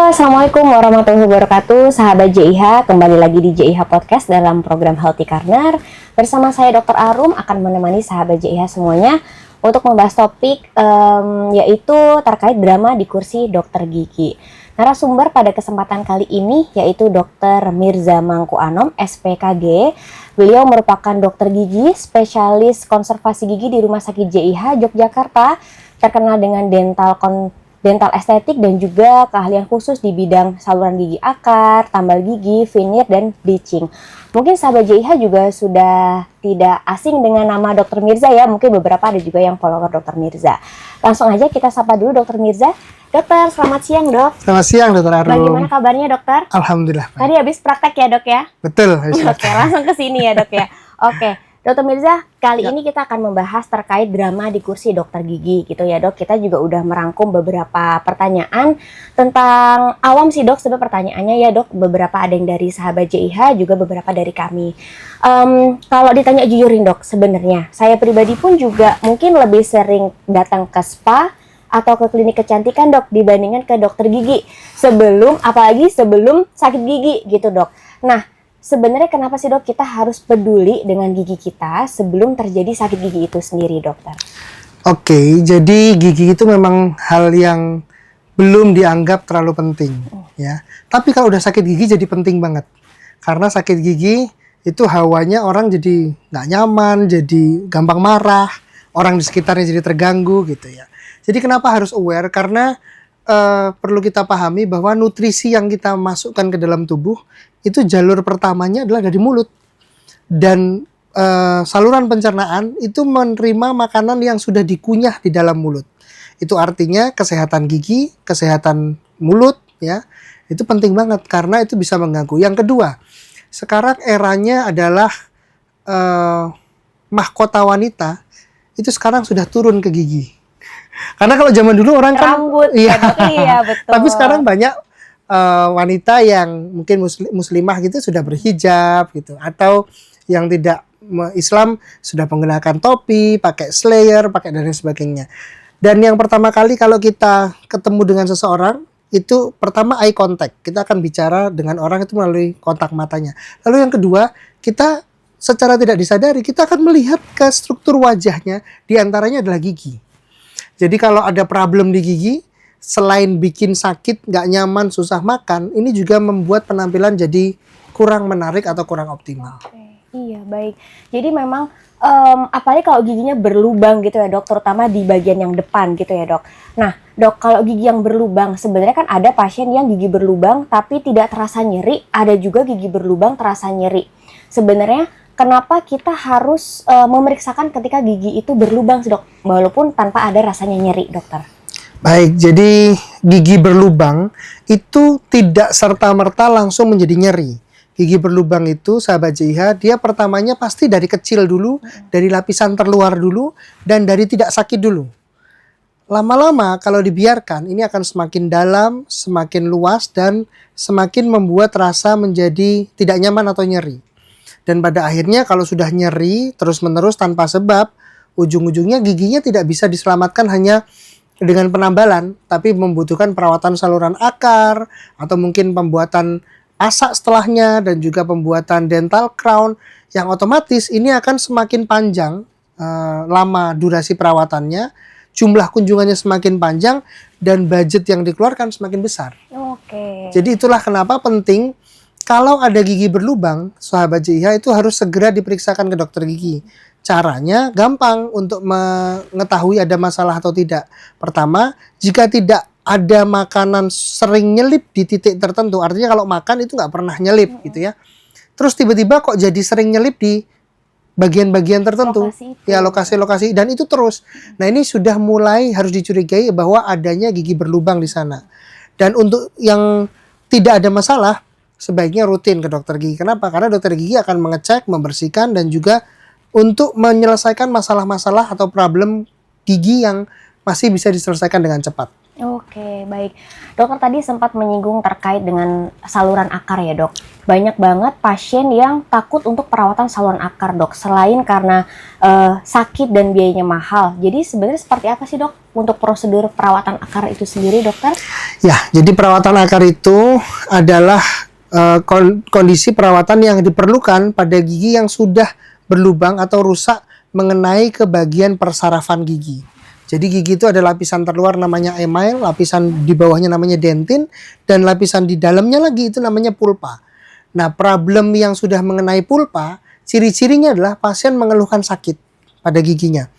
Assalamualaikum warahmatullahi wabarakatuh. Sahabat JIH, kembali lagi di JIH Podcast dalam program Healthy Corner. Bersama saya Dr. Arum akan menemani sahabat JIH semuanya untuk membahas topik yaitu terkait drama di kursi dokter gigi. Narasumber pada kesempatan kali ini yaitu Dr. Mirza Mangku Anom, SPKG. Beliau merupakan dokter gigi, spesialis konservasi gigi di Rumah Sakit JIH Yogyakarta, terkenal dengan dental estetik dan juga keahlian khusus di bidang saluran gigi akar, tambal gigi, veneer, dan bleaching. Mungkin sahabat JIH juga sudah tidak asing dengan nama Dr. Mirza ya, mungkin beberapa ada juga yang follower Dr. Mirza. Langsung aja kita sapa dulu Dr. Mirza. Dokter, selamat siang dok. Selamat siang Dr. Arum. Bagaimana kabarnya dokter? Alhamdulillah. Tadi habis praktek ya dok ya? Betul. Oke, langsung ke sini ya dok ya. Oke. Dr. Mirza, kali ini kita akan membahas terkait drama di kursi dokter gigi gitu ya dok. Kita juga udah merangkum beberapa pertanyaan tentang awam sih dok. Sebenarnya pertanyaannya ya dok, beberapa ada yang dari sahabat JIH, juga beberapa dari kami. Kalau ditanya jujurin dok, sebenarnya saya pribadi pun juga mungkin lebih sering datang ke spa atau ke klinik kecantikan dok dibandingkan ke dokter gigi. Apalagi sebelum sakit gigi gitu dok. Nah, sebenarnya kenapa sih dok kita harus peduli dengan gigi kita sebelum terjadi sakit gigi itu sendiri dokter? Oke, jadi gigi itu memang hal yang belum dianggap terlalu penting ya. Tapi kalau udah sakit gigi jadi penting banget. Karena sakit gigi itu hawanya orang jadi nggak nyaman, jadi gampang marah, orang di sekitarnya jadi terganggu gitu ya. Jadi kenapa harus aware? Karena perlu kita pahami bahwa nutrisi yang kita masukkan ke dalam tubuh itu jalur pertamanya adalah dari mulut, dan saluran pencernaan itu menerima makanan yang sudah dikunyah di dalam mulut. Itu artinya kesehatan gigi, kesehatan mulut ya, itu penting banget karena itu bisa mengganggu. Yang kedua, sekarang eranya adalah mahkota wanita itu sekarang sudah turun ke gigi. Karena kalau zaman dulu orang rambut, iya, iya betul. Tapi sekarang banyak wanita yang mungkin muslimah gitu sudah berhijab gitu, atau yang tidak Islam sudah menggunakan topi, pakai slayer, pakai dan sebagainya. Dan yang pertama kali kalau kita ketemu dengan seseorang itu pertama eye contact, kita akan bicara dengan orang itu melalui kontak matanya. Lalu yang kedua, kita secara tidak disadari kita akan melihat ke struktur wajahnya, diantaranya adalah gigi. Jadi kalau ada problem di gigi, selain bikin sakit, nggak nyaman, susah makan, ini juga membuat penampilan jadi kurang menarik atau kurang optimal. Iya, baik. Jadi memang apalagi kalau giginya berlubang gitu ya dok, terutama di bagian yang depan gitu ya dok. Nah dok, kalau gigi yang berlubang, sebenarnya kan ada pasien yang gigi berlubang tapi tidak terasa nyeri, ada juga gigi berlubang terasa nyeri. Sebenarnya kenapa kita harus memeriksakan ketika gigi itu berlubang dok, walaupun tanpa ada rasanya nyeri dokter? Baik, jadi gigi berlubang itu tidak serta-merta langsung menjadi nyeri. Gigi berlubang itu, sahabat JIH, dia pertamanya pasti dari kecil dulu, dari lapisan terluar dulu, dan dari tidak sakit dulu. Lama-lama kalau dibiarkan, ini akan semakin dalam, semakin luas, dan semakin membuat rasa menjadi tidak nyaman atau nyeri. Dan pada akhirnya kalau sudah nyeri terus-menerus tanpa sebab, ujung-ujungnya giginya tidak bisa diselamatkan hanya dengan penambalan, tapi membutuhkan perawatan saluran akar, atau mungkin pembuatan pasak setelahnya, dan juga pembuatan dental crown, yang otomatis ini akan semakin panjang lama durasi perawatannya, jumlah kunjungannya semakin panjang, dan budget yang dikeluarkan semakin besar. Oke. Jadi itulah kenapa penting kalau ada gigi berlubang, sahabat JIH itu harus segera diperiksakan ke dokter gigi. Caranya gampang untuk mengetahui ada masalah atau tidak. Pertama, jika tidak ada makanan sering nyelip di titik tertentu, artinya kalau makan itu nggak pernah nyelip gitu ya. Terus tiba-tiba kok jadi sering nyelip di bagian-bagian tertentu, ya lokasi-lokasi, dan itu terus. Nah ini sudah mulai harus dicurigai bahwa adanya gigi berlubang di sana. Dan untuk yang tidak ada masalah, sebaiknya rutin ke dokter gigi. Kenapa? Karena dokter gigi akan mengecek, membersihkan, dan juga untuk menyelesaikan masalah-masalah atau problem gigi yang masih bisa diselesaikan dengan cepat. Oke, baik. Dokter tadi sempat menyinggung terkait dengan saluran akar ya, Dok. Banyak banget pasien yang takut untuk perawatan saluran akar, Dok. Selain karena sakit dan biayanya mahal. Jadi sebenarnya seperti apa sih, Dok, untuk prosedur perawatan akar itu sendiri, Dokter? Ya, jadi perawatan akar itu adalah kondisi perawatan yang diperlukan pada gigi yang sudah berlubang atau rusak mengenai ke bagian persarafan gigi. Jadi gigi itu ada lapisan terluar namanya email, lapisan di bawahnya namanya dentin, dan lapisan di dalamnya lagi itu namanya pulpa. Nah, problem yang sudah mengenai pulpa, ciri-cirinya adalah pasien mengeluhkan sakit pada giginya.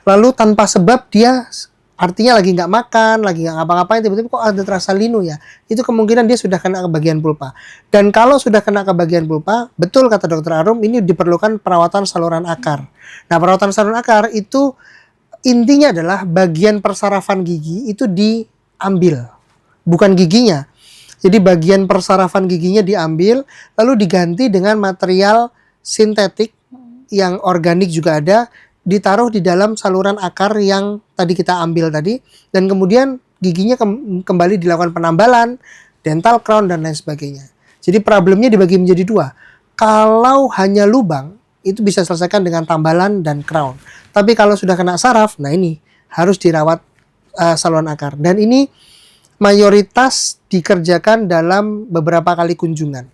Lalu tanpa sebab dia artinya lagi nggak makan, lagi nggak ngapa-ngapain, tiba-tiba kok ada terasa linu ya. Itu kemungkinan dia sudah kena ke bagian pulpa. Dan kalau sudah kena ke bagian pulpa, betul kata Dokter Arum, ini diperlukan perawatan saluran akar. Nah, perawatan saluran akar itu intinya adalah bagian persarafan gigi itu diambil, bukan giginya. Jadi bagian persarafan giginya diambil, lalu diganti dengan material sintetik yang organik juga ada, ditaruh di dalam saluran akar yang tadi kita ambil tadi, dan kemudian giginya kembali dilakukan penambalan, dental crown dan lain sebagainya. Jadi problemnya dibagi menjadi dua. Kalau hanya lubang, itu bisa selesaikan dengan tambalan dan crown. Tapi kalau sudah kena saraf, nah ini harus dirawat saluran akar. Dan ini mayoritas dikerjakan dalam beberapa kali kunjungan.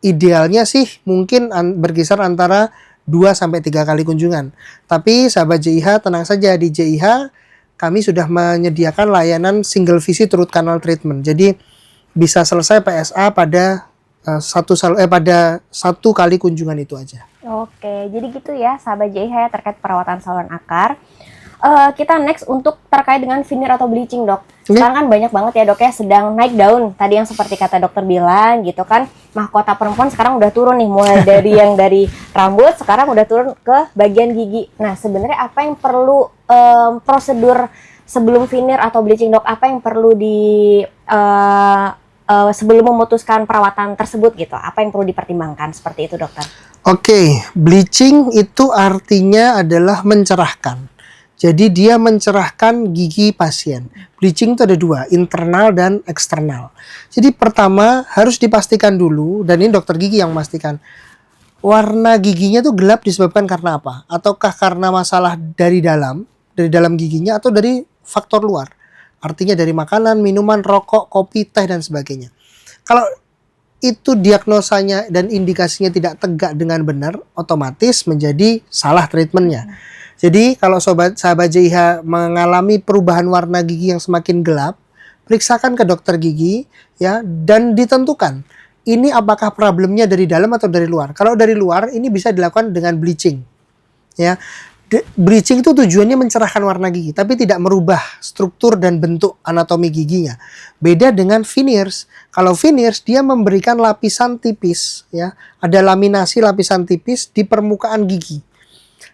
Idealnya sih mungkin berkisar antara 2-3 kali kunjungan. Tapi sahabat JIH tenang saja, di JIH kami sudah menyediakan layanan single visit root canal treatment. Jadi bisa selesai PSA pada pada 1 kali kunjungan itu aja. Oke, jadi gitu ya sahabat JIH ya terkait perawatan saluran akar. Kita next untuk terkait dengan veneer atau bleaching, Dok. Sekarang kan banyak banget ya, Dok, ya sedang naik daun. Tadi yang seperti kata dokter bilang gitu kan, mahkota perempuan sekarang udah turun nih, mulai dari yang dari rambut sekarang udah turun ke bagian gigi. Nah, sebenarnya apa yang perlu prosedur sebelum veneer atau bleaching, Dok? Apa yang perlu sebelum memutuskan perawatan tersebut gitu? Apa yang perlu dipertimbangkan seperti itu, Dokter? Oke, bleaching itu artinya adalah mencerahkan. Jadi dia mencerahkan gigi pasien. Bleaching itu ada 2, internal dan eksternal. Jadi pertama harus dipastikan dulu, dan ini dokter gigi yang memastikan, warna giginya tuh gelap disebabkan karena apa? Ataukah karena masalah dari dalam giginya, atau dari faktor luar? Artinya dari makanan, minuman, rokok, kopi, teh, dan sebagainya. Kalau itu diagnosanya dan indikasinya tidak tegak dengan benar, otomatis menjadi salah treatmentnya. Jadi kalau sahabat JIH mengalami perubahan warna gigi yang semakin gelap, periksakan ke dokter gigi ya, dan ditentukan ini apakah problemnya dari dalam atau dari luar. Kalau dari luar, ini bisa dilakukan dengan bleaching. Ya, bleaching itu tujuannya mencerahkan warna gigi, tapi tidak merubah struktur dan bentuk anatomi giginya. Beda dengan veneers. Kalau veneers dia memberikan lapisan tipis, ya, ada laminasi lapisan tipis di permukaan gigi.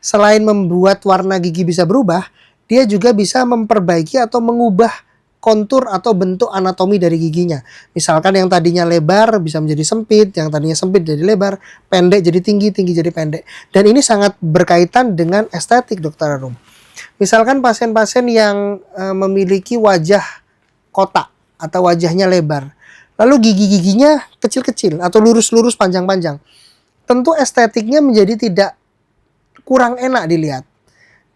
Selain membuat warna gigi bisa berubah, dia juga bisa memperbaiki atau mengubah kontur atau bentuk anatomi dari giginya. Misalkan yang tadinya lebar bisa menjadi sempit, yang tadinya sempit jadi lebar, pendek jadi tinggi, tinggi jadi pendek. Dan ini sangat berkaitan dengan estetik, Dokter Arum. Misalkan pasien-pasien yang memiliki wajah kotak atau wajahnya lebar, lalu gigi-giginya kecil-kecil atau lurus-lurus panjang-panjang, tentu estetiknya menjadi kurang enak dilihat.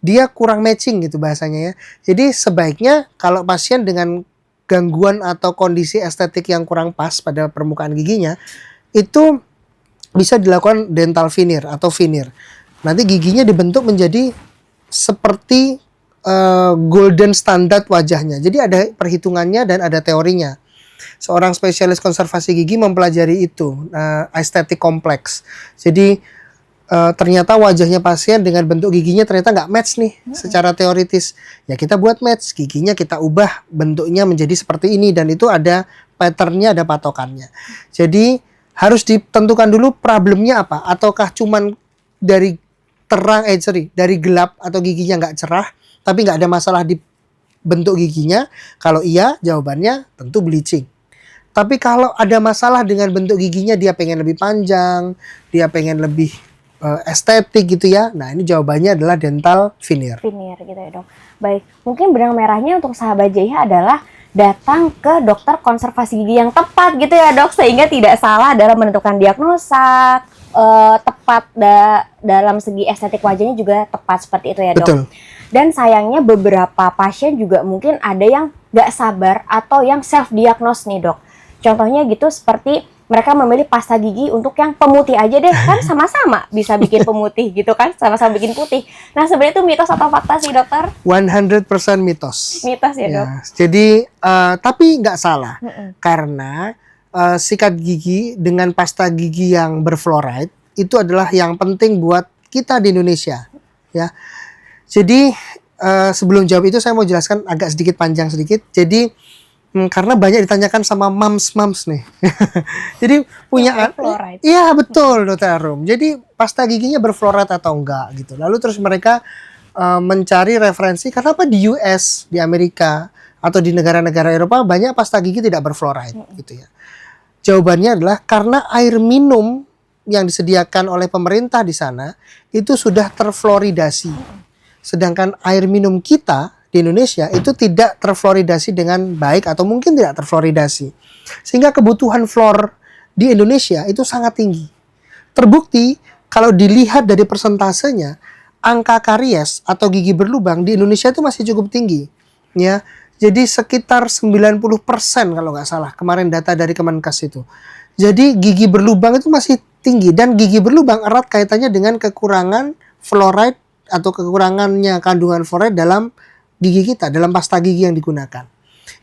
Dia kurang matching gitu bahasanya ya. Jadi sebaiknya kalau pasien dengan gangguan atau kondisi estetik yang kurang pas pada permukaan giginya, itu bisa dilakukan dental veneer atau veneer. Nanti giginya dibentuk menjadi seperti golden standard wajahnya. Jadi ada perhitungannya dan ada teorinya. Seorang spesialis konservasi gigi mempelajari itu, estetik kompleks. Jadi ternyata wajahnya pasien dengan bentuk giginya ternyata nggak match nih secara teoritis. Ya kita buat match, giginya kita ubah bentuknya menjadi seperti ini, dan itu ada patternnya, ada patokannya. Jadi harus ditentukan dulu problemnya apa. Ataukah cuman dari dari gelap atau giginya nggak cerah, tapi nggak ada masalah di bentuk giginya. Kalau iya, jawabannya tentu bleaching. Tapi kalau ada masalah dengan bentuk giginya, dia pengen lebih panjang, dia pengen lebih estetik gitu ya. Nah, ini jawabannya adalah dental veneer. Veneer gitu ya dok. Baik, mungkin benang merahnya untuk sahabat JIH adalah datang ke dokter konservasi gigi yang tepat gitu ya dok, sehingga tidak salah dalam menentukan diagnosa, tepat dalam segi estetik wajahnya juga tepat seperti itu ya dok. Betul. Dan sayangnya beberapa pasien juga mungkin ada yang gak sabar atau yang self diagnose nih dok. Contohnya gitu seperti mereka memilih pasta gigi untuk yang pemutih aja deh, kan sama-sama bisa bikin pemutih gitu kan, sama-sama bikin putih. Nah sebenarnya itu mitos atau fakta sih dokter? 100% mitos. Mitos ya dok. Jadi tapi nggak salah karena sikat gigi dengan pasta gigi yang berfluoride itu adalah yang penting buat kita di Indonesia, ya. Jadi sebelum jawab itu saya mau jelaskan agak sedikit panjang sedikit. Jadi karena banyak ditanyakan sama mams nih. Jadi punya fluoride. Iya betul Dokter Arum. Jadi pasta giginya berfluoride atau enggak gitu. Lalu terus mereka mencari referensi kenapa di US, di Amerika atau di negara-negara Eropa banyak pasta gigi tidak berfluoride gitu ya. Jawabannya adalah karena air minum yang disediakan oleh pemerintah di sana itu sudah terfluoridasi. Sedangkan air minum kita di Indonesia itu tidak terfluoridasi dengan baik atau mungkin tidak terfluoridasi. Sehingga kebutuhan fluor di Indonesia itu sangat tinggi. Terbukti kalau dilihat dari persentasenya, angka karies atau gigi berlubang di Indonesia itu masih cukup tinggi. Ya, jadi sekitar 90% kalau nggak salah kemarin data dari Kemenkes itu. Jadi gigi berlubang itu masih tinggi dan gigi berlubang erat kaitannya dengan kekurangan fluoride atau kekurangannya kandungan fluoride dalam gigi kita, dalam pasta gigi yang digunakan.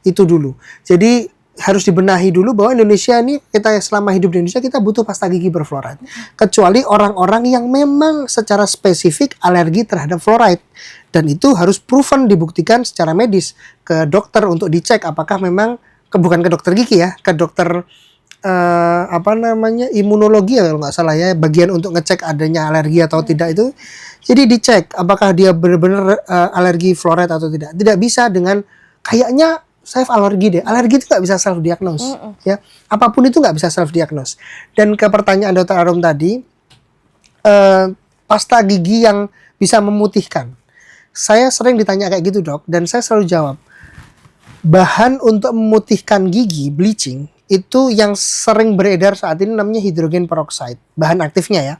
Itu dulu. Jadi harus dibenahi dulu bahwa Indonesia ini, kita selama hidup di Indonesia kita butuh pasta gigi berfluoride. Kecuali orang-orang yang memang secara spesifik alergi terhadap fluoride. Dan itu harus proven, dibuktikan secara medis ke dokter untuk dicek apakah memang, bukan ke dokter gigi ya, ke dokter imunologi ya kalau nggak salah ya, bagian untuk ngecek adanya alergi atau tidak itu. Jadi dicek apakah dia benar-benar alergi fluoride atau tidak. Tidak bisa dengan kayaknya saya alergi deh. Alergi itu nggak bisa self diagnose ya. Apapun itu nggak bisa self diagnose. Dan ke pertanyaan Dr. Arum tadi, pasta gigi yang bisa memutihkan. Saya sering ditanya kayak gitu dok, dan saya selalu jawab, bahan untuk memutihkan gigi, bleaching, itu yang sering beredar saat ini namanya hidrogen peroksida, bahan aktifnya ya.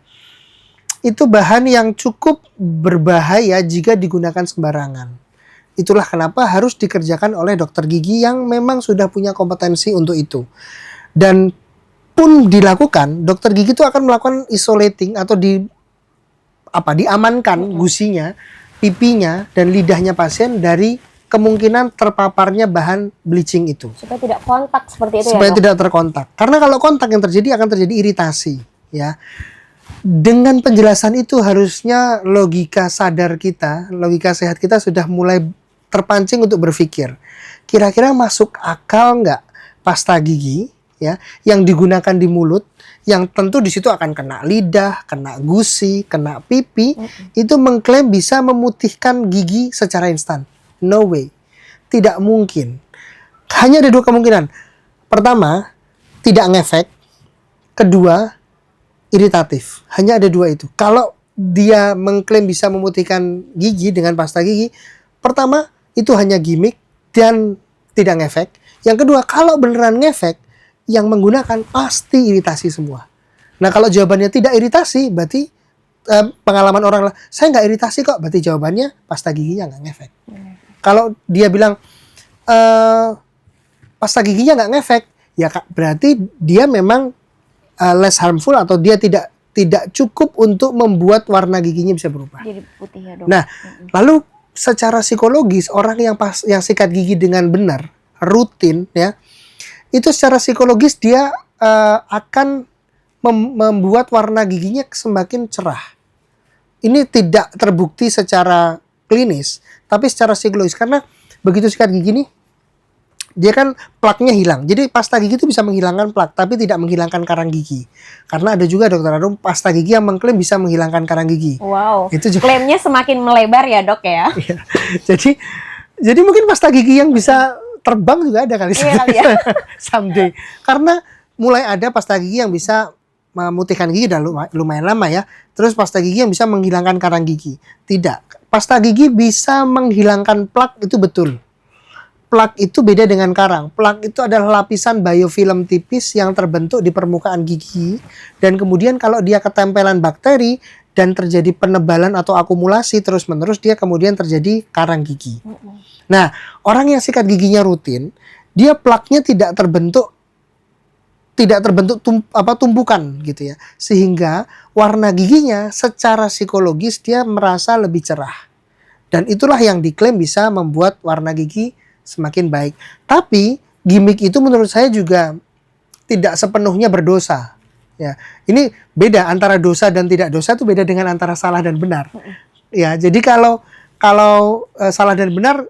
Itu bahan yang cukup berbahaya jika digunakan sembarangan. Itulah kenapa harus dikerjakan oleh dokter gigi yang memang sudah punya kompetensi untuk itu. Dan pun dilakukan, dokter gigi itu akan melakukan isolating atau diamankan gusinya, pipinya, dan lidahnya pasien dari kemungkinan terpaparnya bahan bleaching itu. Supaya tidak kontak seperti itu supaya ya dok? tidak terkontak. Karena kalau kontak yang terjadi akan terjadi iritasi ya. Dengan penjelasan itu harusnya logika sadar kita, logika sehat kita sudah mulai terpancing untuk berpikir. Kira-kira masuk akal nggak pasta gigi ya yang digunakan di mulut, yang tentu di situ akan kena lidah, kena gusi, kena pipi, itu mengklaim bisa memutihkan gigi secara instan. No way. Tidak mungkin. Hanya ada dua kemungkinan. Pertama, tidak ngefek. Kedua, iritatif. Hanya ada dua itu. Kalau dia mengklaim bisa memutihkan gigi dengan pasta gigi, pertama, itu hanya gimmick dan tidak ngefek. Yang kedua, kalau beneran ngefek, yang menggunakan pasti iritasi semua. Nah, kalau jawabannya tidak iritasi, berarti pengalaman orang lah, saya nggak iritasi kok, berarti jawabannya pasta giginya nggak ngefek. Kalau dia bilang pasta giginya nggak ngefek, ya berarti dia memang less harmful atau dia tidak cukup untuk membuat warna giginya bisa berubah. Jadi putih ya dok. Nah, lalu secara psikologis orang yang sikat gigi dengan benar, rutin ya, itu secara psikologis dia akan membuat warna giginya semakin cerah. Ini tidak terbukti secara klinis, tapi secara psikologis, karena begitu sikat gigi nih, dia kan plaknya hilang. Jadi pasta gigi itu bisa menghilangkan plak, tapi tidak menghilangkan karang gigi. Karena ada juga Dokter Arum pasta gigi yang mengklaim bisa menghilangkan karang gigi. Wow. Itu juga klaimnya semakin melebar ya dok ya. Iya. Jadi mungkin pasta gigi yang bisa terbang juga ada kali Iya kali ya. someday. Karena mulai ada pasta gigi yang bisa memutihkan gigi udah lumayan lama ya. Terus pasta gigi yang bisa menghilangkan karang gigi. Tidak. Pasta gigi bisa menghilangkan plak, itu betul. Plak itu beda dengan karang. Plak itu adalah lapisan biofilm tipis yang terbentuk di permukaan gigi. Dan kemudian kalau dia ketempelan bakteri dan terjadi penebalan atau akumulasi terus-menerus, dia kemudian terjadi karang gigi. Nah, orang yang sikat giginya rutin, dia plaknya tidak terbentuk tumpukan gitu ya. Sehingga warna giginya secara psikologis dia merasa lebih cerah. Dan itulah yang diklaim bisa membuat warna gigi semakin baik. Tapi gimmick itu menurut saya juga tidak sepenuhnya berdosa. Ya, ini beda antara dosa dan tidak dosa, itu beda dengan antara salah dan benar. Ya, jadi kalau salah dan benar,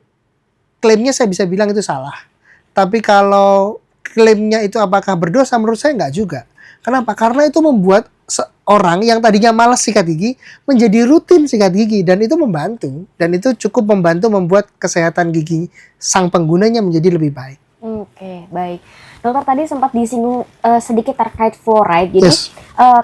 klaimnya saya bisa bilang itu salah. Tapi kalau klaimnya itu apakah berdosa, menurut saya nggak juga. Kenapa? Karena itu membuat orang yang tadinya malas sikat gigi menjadi rutin sikat gigi, dan itu membantu, dan itu cukup membantu membuat kesehatan gigi sang penggunanya menjadi lebih baik. Oke, baik. Dokter tadi sempat disinggung sedikit terkait fluoride. Jadi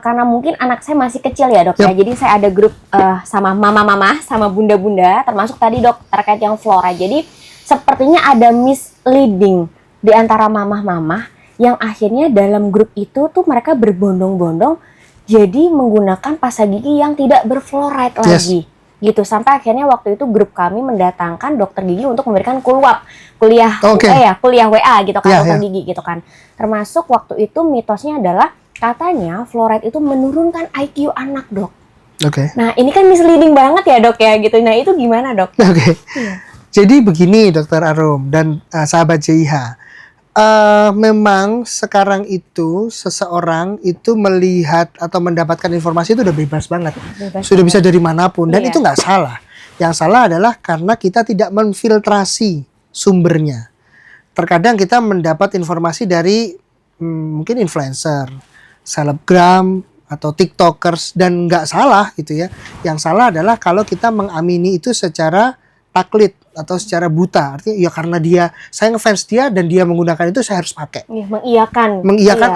karena mungkin anak saya masih kecil ya, Dok ya. Jadi saya ada grup sama mama-mama sama bunda-bunda, termasuk tadi Dok terkait yang fluoride. Jadi sepertinya ada misleading di antara mamah-mamah yang akhirnya dalam grup itu tuh mereka berbondong-bondong jadi menggunakan pasta gigi yang tidak berfluoride lagi. Gitu, sampai akhirnya waktu itu grup kami mendatangkan dokter gigi untuk memberikan kuliah WA gitu kan, dokter gigi gitu kan. Termasuk waktu itu mitosnya adalah katanya fluoride itu menurunkan IQ anak, Dok. Nah, ini kan misleading banget ya, Dok ya gitu. Nah, itu gimana, Dok? Jadi begini Dokter Arum dan sahabat JIH. Memang sekarang itu seseorang itu melihat atau mendapatkan informasi itu udah bebas banget. Sudah bisa dari manapun, dan itu nggak salah. Yang salah adalah karena kita tidak memfiltrasi sumbernya. Terkadang kita mendapat informasi dari mungkin influencer, selebgram, atau tiktokers, dan nggak salah gitu ya. Yang salah adalah kalau kita mengamini itu secara taklid atau secara buta. Artinya ya karena saya ngefans dia dan dia menggunakan itu, saya harus pakai. Mengiyakan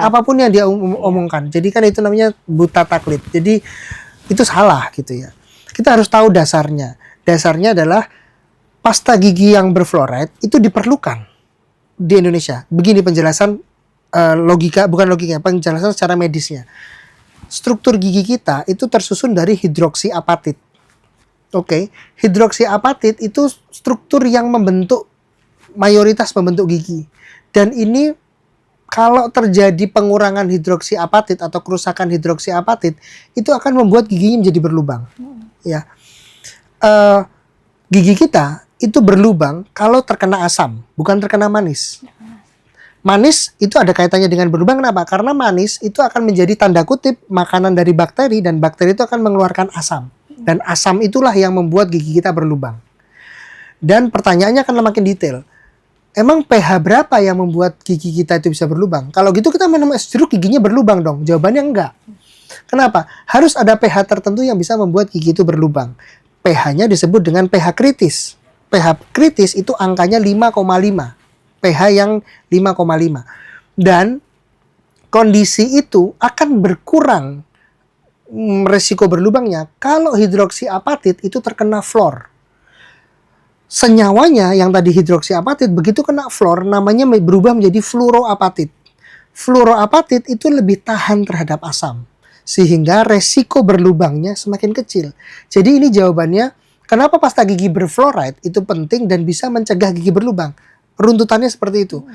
apapun yang dia omongkan. Jadi kan itu namanya buta taklid. Jadi itu salah gitu ya. Kita harus tahu dasarnya. Dasarnya adalah pasta gigi yang berfluoride itu diperlukan di Indonesia. Begini penjelasan penjelasan secara medisnya. Struktur gigi kita itu tersusun dari hidroksiapatit. Hidroksiapatit itu struktur yang mayoritas membentuk gigi. Dan ini kalau terjadi pengurangan hidroksiapatit atau kerusakan hidroksiapatit, itu akan membuat giginya menjadi berlubang. Ya, gigi kita itu berlubang kalau terkena asam, bukan terkena manis. Manis itu ada kaitannya dengan berlubang. Kenapa? Karena manis itu akan menjadi tanda kutip makanan dari bakteri, dan bakteri itu akan mengeluarkan asam. Dan asam itulah yang membuat gigi kita berlubang. Dan pertanyaannya akan makin detail. Emang pH berapa yang membuat gigi kita itu bisa berlubang? Kalau gitu kita minum es jeruk giginya berlubang dong? Jawabannya enggak. Kenapa? Harus ada pH tertentu yang bisa membuat gigi itu berlubang. pH-nya disebut dengan pH kritis. pH kritis itu angkanya 5,5. pH yang 5,5. Dan kondisi itu akan berkurang resiko berlubangnya kalau hidroksiapatit itu terkena fluor. Senyawanya yang tadi hidroksiapatit begitu kena fluor namanya berubah menjadi fluoroapatit. Fluoroapatit itu lebih tahan terhadap asam, sehingga resiko berlubangnya semakin kecil. Jadi ini jawabannya kenapa pasta gigi berfluoride itu penting dan bisa mencegah gigi berlubang. Runtutannya seperti itu.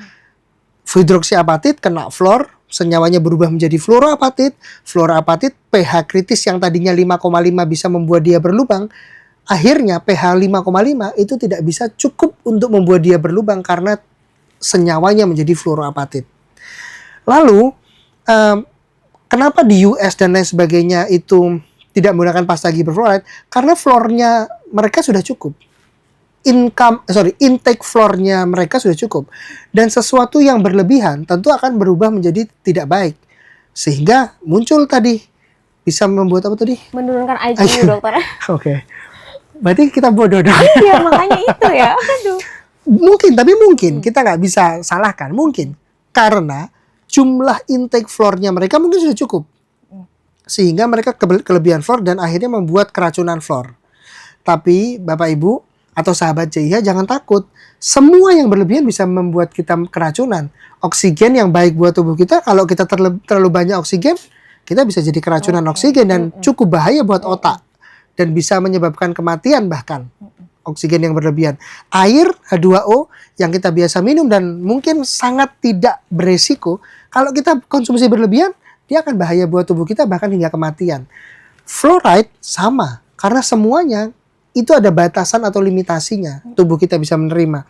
Hidroksiapatit kena fluor, senyawanya berubah menjadi fluoroapatit. Fluoroapatit pH kritis yang tadinya 5,5 bisa membuat dia berlubang. Akhirnya pH 5,5 itu tidak bisa cukup untuk membuat dia berlubang karena senyawanya menjadi fluoroapatit. Lalu kenapa di US dan lain sebagainya itu tidak menggunakan pasta gigi berfluoride? Karena fluornya mereka sudah cukup. Intake fluornya mereka sudah cukup, dan sesuatu yang berlebihan tentu akan berubah menjadi tidak baik, sehingga muncul tadi bisa membuat apa tadi? Menurunkan IQ, dokter. Berarti kita bodoh dong. Iya, makanya itu ya. Aduh. Mungkin kita nggak bisa salahkan, mungkin karena jumlah intake fluornya mereka mungkin sudah cukup. sehingga mereka kelebihan fluor dan akhirnya membuat keracunan fluor. Tapi Bapak Ibu atau sahabat JIH jangan takut. Semua yang berlebihan bisa membuat kita keracunan. Oksigen yang baik buat tubuh kita, kalau kita terlalu banyak oksigen, kita bisa jadi keracunan oksigen dan cukup bahaya buat otak. Dan bisa menyebabkan kematian bahkan. Oksigen yang berlebihan. Air H2O yang kita biasa minum dan mungkin sangat tidak beresiko, kalau kita konsumsi berlebihan, dia akan bahaya buat tubuh kita bahkan hingga kematian. Fluoride sama, karena semuanya itu ada batasan atau limitasinya. Tubuh kita bisa menerima.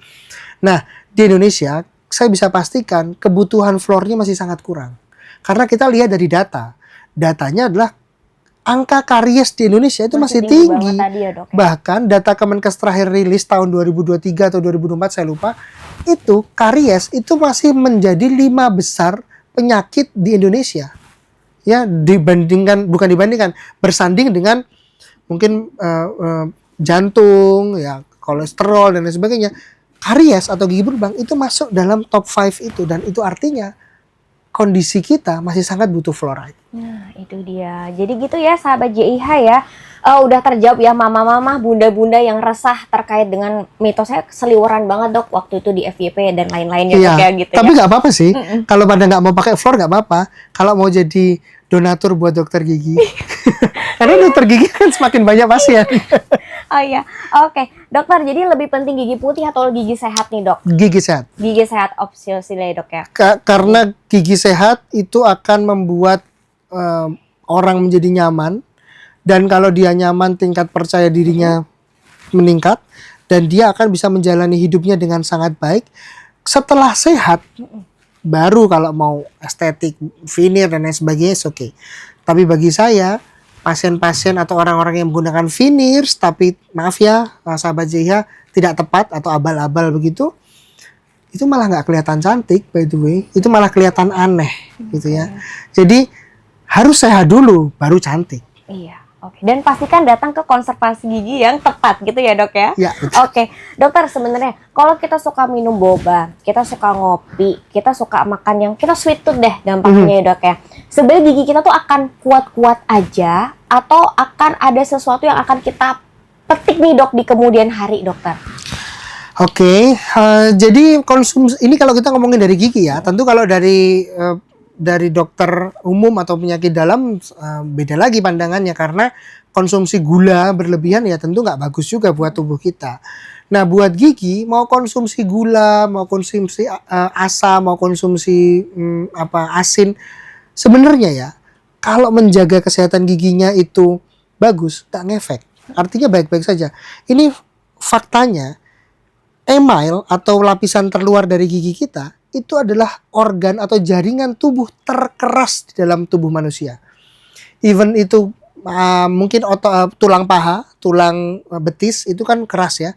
Nah, di Indonesia, saya bisa pastikan kebutuhan fluornya masih sangat kurang. Karena kita lihat dari data. Datanya adalah angka karies di Indonesia itu masih tinggi. Tadi ya, Dok, ya? Bahkan data Kemenkes terakhir rilis tahun 2023 atau 2024 saya lupa, itu karies itu masih menjadi 5 besar penyakit di Indonesia. Ya, bersanding dengan mungkin jantung, ya, kolesterol dan lain sebagainya. Karies atau gigi berlubang itu masuk dalam top 5 itu, dan itu artinya kondisi kita masih sangat butuh fluoride. Nah, itu dia. Jadi gitu ya sahabat JIH ya. Udah terjawab ya mama-mama, bunda-bunda yang resah terkait dengan mitosnya seliweran banget, Dok, waktu itu di FYP dan lain-lainnya, Iya, kayak gitu tapi ya. nggak apa-apa sih. Kalau pada nggak mau pakai fluor nggak apa-apa. Kalau mau jadi donatur buat dokter gigi. Karena dokter gigi kan semakin banyak pasien. Oh iya, oke. Dokter, jadi lebih penting gigi putih atau gigi sehat nih, Dok? Gigi sehat. Gigi sehat opsi ya, Dok ya? Karena gigi sehat itu akan membuat orang menjadi nyaman. Dan kalau dia nyaman, tingkat percaya dirinya meningkat. Dan dia akan bisa menjalani hidupnya dengan sangat baik. Setelah sehat, baru kalau mau estetik, veneer dan lain sebagainya, oke. Tapi bagi saya, pasien-pasien atau orang-orang yang menggunakan veneers, tapi maaf ya, sahabat JIH, tidak tepat atau abal-abal begitu, itu malah nggak kelihatan cantik, by the way. Itu malah kelihatan aneh, gitu ya. Jadi, harus sehat dulu, baru cantik. Iya, oke. Dan pastikan datang ke konservasi gigi yang tepat gitu ya, Dok ya? Ya, Oke, dokter, sebenarnya kalau kita suka minum boba, kita suka ngopi, kita suka makan yang kita sweet tooth deh gampangnya ya, Dok ya. Sebenarnya gigi kita tuh akan kuat-kuat aja atau akan ada sesuatu yang akan kita petik nih, Dok, di kemudian hari, dokter? Oke, jadi konsumsi ini kalau kita ngomongin dari gigi ya, tentu kalau dari dokter umum atau penyakit dalam beda lagi pandangannya, karena konsumsi gula berlebihan ya tentu nggak bagus juga buat tubuh kita. Nah, buat gigi mau konsumsi gula, mau konsumsi asam, mau konsumsi asin, sebenarnya ya kalau menjaga kesehatan giginya itu bagus, nggak ngefek. Artinya baik-baik saja. Ini faktanya, email atau lapisan terluar dari gigi kita itu adalah organ atau jaringan tubuh terkeras di dalam tubuh manusia. Even itu mungkin tulang paha, tulang betis itu kan keras ya.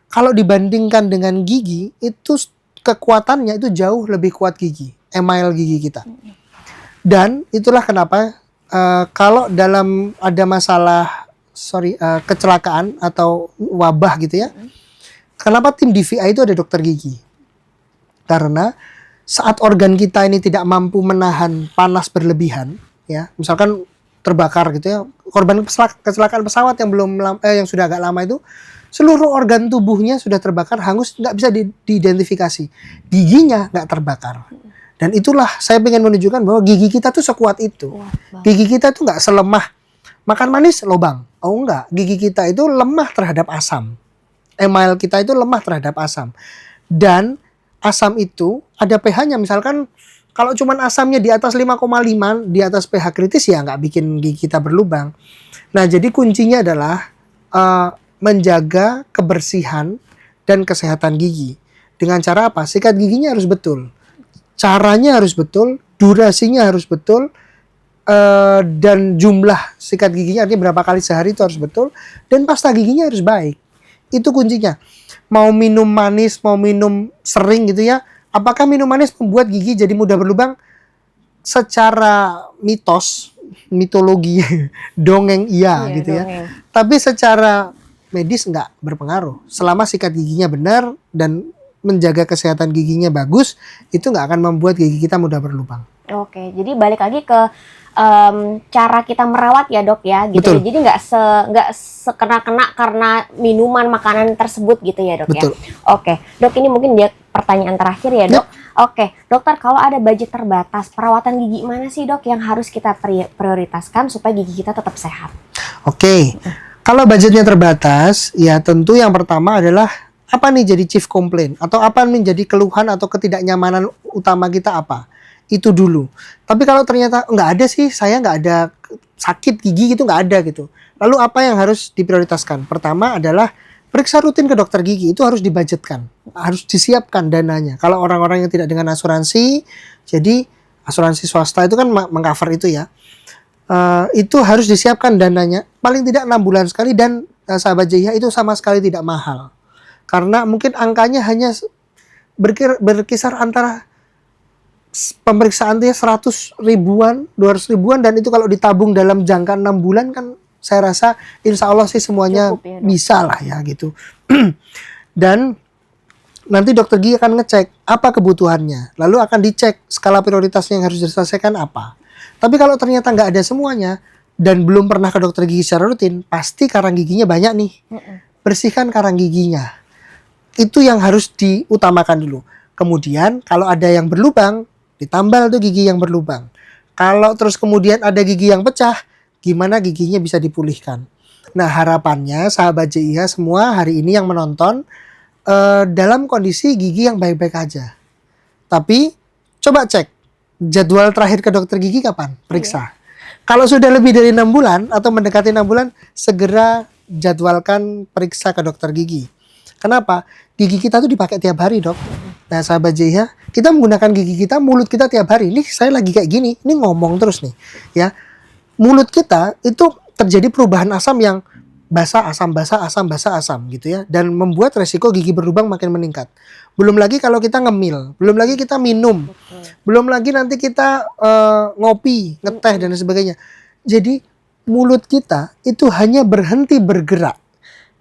Kalau dibandingkan dengan gigi, itu kekuatannya itu jauh lebih kuat gigi, email gigi kita. Dan itulah kenapa kalau dalam ada masalah kecelakaan atau wabah gitu ya, kenapa tim DVI itu ada dokter gigi? Karena saat organ kita ini tidak mampu menahan panas berlebihan, ya, misalkan terbakar gitu ya, korban kecelakaan pesawat yang sudah agak lama itu, seluruh organ tubuhnya sudah terbakar, hangus, nggak bisa diidentifikasi, giginya nggak terbakar. Dan itulah saya ingin menunjukkan bahwa gigi kita tuh sekuat itu. Gigi kita tuh nggak selemah makan manis lobang. Oh enggak, gigi kita itu lemah terhadap asam. Email kita itu lemah terhadap asam. Dan asam itu ada pH-nya, misalkan kalau cuman asamnya di atas 5,5, di atas pH kritis ya nggak bikin gigi kita berlubang. Nah, jadi kuncinya adalah menjaga kebersihan dan kesehatan gigi. Dengan cara apa? Sikat giginya harus betul. Caranya harus betul, durasinya harus betul, dan jumlah sikat giginya, artinya berapa kali sehari itu harus betul, dan pasta giginya harus baik. Itu kuncinya. Mau minum manis, mau minum sering gitu ya, apakah minum manis membuat gigi jadi mudah berlubang? Secara mitologi, dongeng iya gitu ya. Dongeng. Tapi secara medis nggak berpengaruh. Selama sikat giginya benar dan menjaga kesehatan giginya bagus, itu nggak akan membuat gigi kita mudah berlubang. Oke, jadi balik lagi ke cara kita merawat ya dok ya gitu. Betul. Ya. Jadi nggak sekena-kena karena minuman makanan tersebut gitu ya dok. Betul. Ya. Oke dok, ini mungkin dia pertanyaan terakhir ya dok. Oke dokter, kalau ada budget terbatas, perawatan gigi mana sih dok yang harus kita prioritaskan supaya gigi kita tetap sehat? Oke. Kalau budgetnya terbatas, ya tentu yang pertama adalah apa nih jadi chief complaint atau apa menjadi keluhan atau ketidaknyamanan utama kita apa? Itu dulu. Tapi kalau ternyata nggak ada sih, saya nggak ada sakit gigi gitu, nggak ada gitu. Lalu apa yang harus diprioritaskan? Pertama adalah periksa rutin ke dokter gigi, itu harus dibudgetkan, harus disiapkan dananya. Kalau orang-orang yang tidak dengan asuransi, jadi asuransi swasta itu kan mengcover itu ya. Itu harus disiapkan dananya, paling tidak 6 bulan sekali, dan sahabat JIH itu sama sekali tidak mahal. Karena mungkin angkanya hanya berkisar antara pemeriksaan dia 100 ribuan, 200 ribuan, dan itu kalau ditabung dalam jangka 6 bulan kan saya rasa insya Allah sih semuanya cukup, ya, bisa lah ya gitu. Dan nanti dokter gigi akan ngecek apa kebutuhannya, lalu akan dicek skala prioritasnya yang harus diselesaikan apa. Tapi kalau ternyata nggak ada semuanya dan belum pernah ke dokter gigi secara rutin, pasti karang giginya banyak nih. Bersihkan karang giginya. Itu yang harus diutamakan dulu. Kemudian kalau ada yang berlubang, ditambal tuh gigi yang berlubang. Kalau terus kemudian ada gigi yang pecah, gimana giginya bisa dipulihkan. Nah harapannya sahabat JIH semua hari ini yang menonton dalam kondisi gigi yang baik-baik aja. Tapi coba cek jadwal terakhir ke dokter gigi kapan? Periksa. Kalau sudah lebih dari 6 bulan atau mendekati 6 bulan, segera jadwalkan periksa ke dokter gigi. Kenapa? Gigi kita tuh dipakai tiap hari dok. Nah sahabat JIH, kita menggunakan gigi kita, mulut kita tiap hari. Nih saya lagi kayak gini, ini ngomong terus nih ya. Mulut kita itu terjadi perubahan asam yang basah asam gitu ya, dan membuat resiko gigi berlubang makin meningkat. Belum lagi kalau kita ngemil, belum lagi kita minum, belum lagi nanti kita ngopi, ngeteh dan sebagainya. Jadi mulut kita itu hanya berhenti bergerak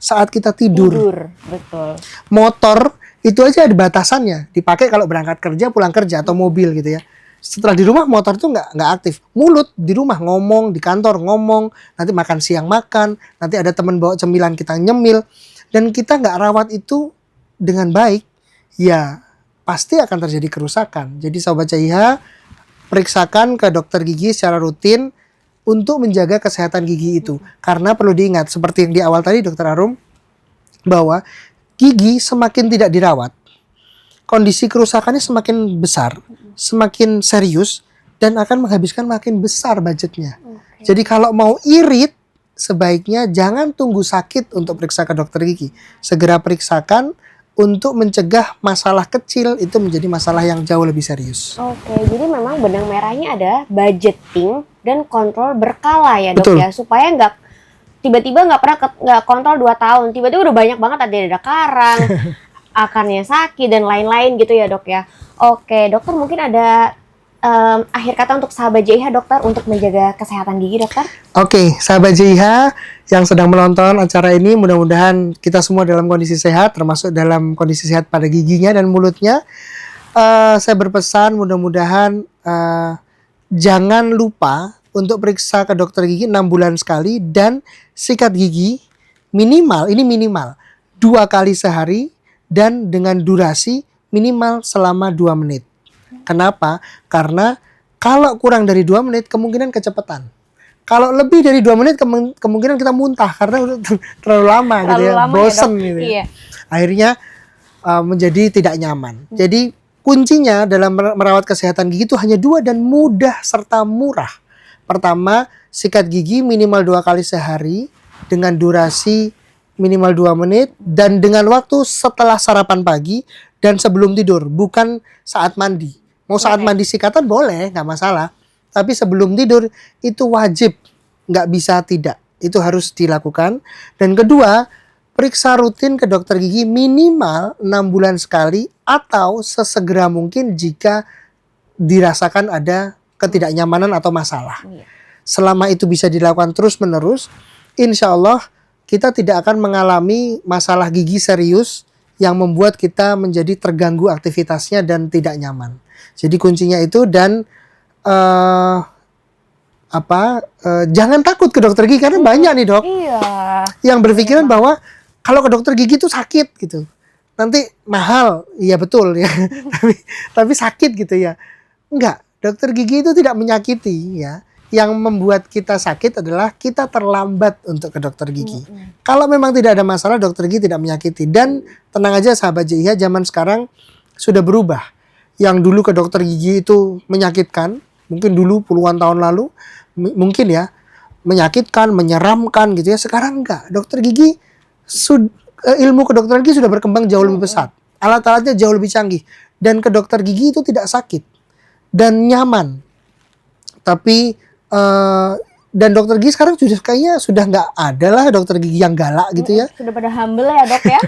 saat kita tidur. Betul. Motor itu aja ada batasannya, dipakai kalau berangkat kerja, pulang kerja, atau mobil gitu ya. Setelah di rumah motor itu nggak aktif. Mulut di rumah ngomong, di kantor ngomong, nanti makan siang makan, nanti ada teman bawa cemilan kita nyemil, dan kita nggak rawat itu dengan baik, ya pasti akan terjadi kerusakan. Jadi sobat JIH, periksakan ke dokter gigi secara rutin untuk menjaga kesehatan gigi itu. Karena perlu diingat seperti yang di awal tadi dokter Arum, bahwa gigi semakin tidak dirawat, kondisi kerusakannya semakin besar, semakin serius, dan akan menghabiskan makin besar budgetnya. Jadi kalau mau irit, sebaiknya jangan tunggu sakit untuk periksa ke dokter gigi. Segera periksakan untuk mencegah masalah kecil itu menjadi masalah yang jauh lebih serius. Oke, jadi memang benang merahnya ada budgeting dan kontrol berkala ya dok. Betul. Ya, supaya nggak tiba-tiba nggak kontrol 2 tahun, tiba-tiba udah banyak banget ada karang, akarnya sakit dan lain-lain gitu ya dok ya. Oke dokter, mungkin ada akhir kata untuk sahabat JIH dokter untuk menjaga kesehatan gigi dokter? Oke, sahabat JIH yang sedang menonton acara ini, mudah-mudahan kita semua dalam kondisi sehat, termasuk dalam kondisi sehat pada giginya dan mulutnya. Saya berpesan mudah-mudahan jangan lupa untuk periksa ke dokter gigi 6 bulan sekali, dan sikat gigi minimal 2 kali sehari dan dengan durasi minimal selama 2 menit. Kenapa? Karena kalau kurang dari 2 menit kemungkinan kecepatan. Kalau lebih dari 2 menit kemungkinan kita muntah karena udah terlalu lama gitu ya, bosen ya, gitu ya. Iya. Akhirnya menjadi tidak nyaman. Jadi kuncinya dalam merawat kesehatan gigi itu hanya 2 dan mudah serta murah. Pertama, sikat gigi minimal 2 kali sehari dengan durasi minimal 2 menit dan dengan waktu setelah sarapan pagi dan sebelum tidur, bukan saat mandi. Mau saat mandi sikatan boleh, nggak masalah. Tapi sebelum tidur itu wajib, nggak bisa tidak. Itu harus dilakukan. Dan kedua, periksa rutin ke dokter gigi minimal 6 bulan sekali atau sesegera mungkin jika dirasakan ada ketidaknyamanan atau masalah. Selama itu bisa dilakukan terus-menerus, insya Allah kita tidak akan mengalami masalah gigi serius yang membuat kita menjadi terganggu aktivitasnya dan tidak nyaman. Jadi kuncinya itu, dan jangan takut ke dokter gigi karena banyak nih dok Iya. yang berpikiran bahwa kalau ke dokter gigi itu sakit gitu. Nanti mahal, iya betul ya. tapi sakit gitu ya. Enggak, dokter gigi itu tidak menyakiti ya. Yang membuat kita sakit adalah kita terlambat untuk ke dokter gigi. Kalau memang tidak ada masalah, dokter gigi tidak menyakiti. Dan tenang aja sahabat JIH, zaman sekarang sudah berubah. Yang dulu ke dokter gigi itu menyakitkan, mungkin dulu puluhan tahun lalu, mungkin ya, menyakitkan, menyeramkan gitu ya. Sekarang enggak, dokter gigi ilmu kedokteran gigi sudah berkembang jauh lebih pesat. Alat-alatnya jauh lebih canggih. Dan ke dokter gigi itu tidak sakit. Dan nyaman. Tapi, dan dokter gigi sekarang kayaknya sudah nggak ada lah dokter gigi yang galak gitu ya. Sudah pada humble ya dok ya.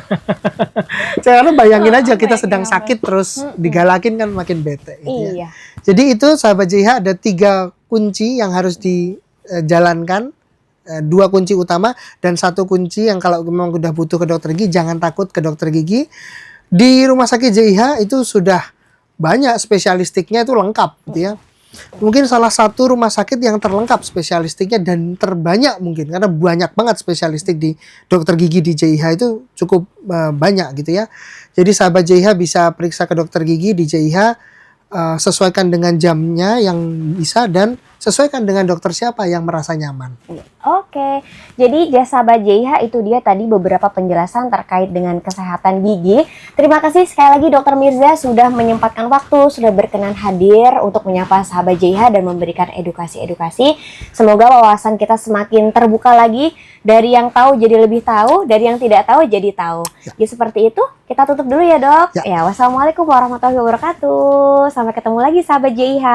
Sekarang bayangin aja kita sedang sakit terus digalakin kan makin bete. Gitu ya. Jadi itu sahabat JIH ada 3 kunci yang harus dijalankan. 2 kunci utama dan 1 kunci yang kalau memang udah butuh ke dokter gigi jangan takut ke dokter gigi. Di rumah sakit JIH itu sudah banyak spesialistiknya, itu lengkap gitu ya. Mungkin salah satu rumah sakit yang terlengkap spesialistiknya dan terbanyak mungkin karena banyak banget spesialistik di dokter gigi di JIH itu cukup banyak gitu ya. Jadi sahabat JIH bisa periksa ke dokter gigi di JIH, sesuaikan dengan jamnya yang bisa dan sesuaikan dengan dokter siapa yang merasa nyaman. Oke, jadi jasa JIH itu dia tadi beberapa penjelasan terkait dengan kesehatan gigi. Terima kasih sekali lagi Dokter Mirza sudah menyempatkan waktu, sudah berkenan hadir untuk menyapa sahabat JIH dan memberikan edukasi-edukasi. Semoga wawasan kita semakin terbuka lagi, dari yang tahu jadi lebih tahu, dari yang tidak tahu jadi tahu. Ya seperti itu, kita tutup dulu ya dok. Ya, wassalamualaikum warahmatullahi wabarakatuh. Sampai ketemu lagi sahabat JIH.